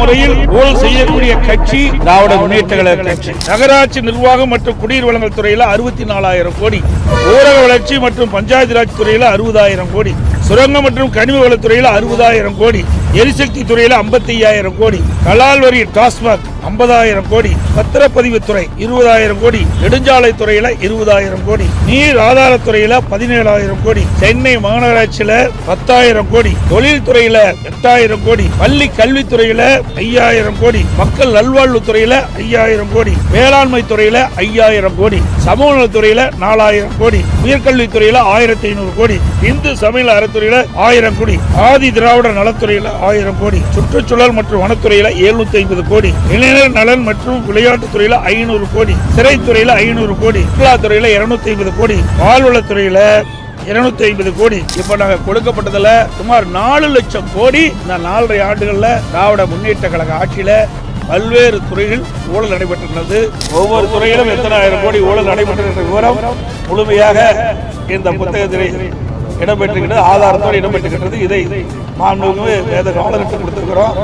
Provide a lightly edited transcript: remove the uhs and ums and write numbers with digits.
முறையில் ஊழல் செய்யக்கூடிய கட்சி திராவிட முன்னேற்ற கழக கட்சி. நகராட்சி நிர்வாகம் மற்றும் குடிநீர் வழங்கல் துறையில 64,000 கோடி, ஊரக வளர்ச்சி மற்றும் பஞ்சாயத்து ராஜ் துறையில 60,000 கோடி, சுரங்கம் மற்றும் கனிம வளத்துறையில 60,000 கோடி, எரிசக்தி துறையில 55,000 கோடி, கலால் வரி டாஸ்மாக் 50,000 கோடி, பத்திரப்பதிவு துறை 20,000 கோடி, நெடுஞ்சாலை துறையில 20,000 கோடி, நீர் ஆதாரத்துறையில 17,000 கோடி, சென்னை மாநகராட்சியில 10,000 கோடி, தொழில் துறையில 8,000 கோடி, பள்ளி கல்வித்துறையில 5,000 கோடி, மக்கள் நல்வாழ்வு துறையில 5,000 கோடி, வேளாண்மை துறையில 5,000 கோடி, சமூக நலத்துறையில 4,000 கோடி, உயர்கல்வித்துறையில 1,500 கோடி, இந்து சமய அறத்துறையில 1,000 கோடி, ஆதி திராவிட நலத்துறையில 1,000 கோடி, சுற்றுச்சூழல் மற்றும் வனத்துறையில 750 கோடி, இளைஞர் நலன் மற்றும் விளையாட்டுத் துறையில 500 கோடி, சிறைத்துறையில 500 கோடி, சுற்றுலாத்துறையில 250 கோடி, வாழ்வளத்துறையில 250 கோடி. இப்ப நாங்க கொடுக்கப்பட்டதுல சுமார் 4 லட்சம் கோடி இந்த 4.5 ஆண்டுகள்ல திராவிட முன்னேற்ற கழக ஆட்சியில பல்வேறு துறைகள் ஊழல் நடைபெற்றுள்ளது. ஒவ்வொரு துறையிலும் எத்தனை ஆயிரம் கோடி ஊழல் நடைபெற்ற விவரம் முழுமையாக இந்த புத்தகத்திலே இடம்பெற்றுகிறது, ஆதாரத்தோடு இடம்பெற்றுகிறது. இதை மாண்புமிகு வேத காலகட்டத்தில் கொடுத்திருக்கிறோம்.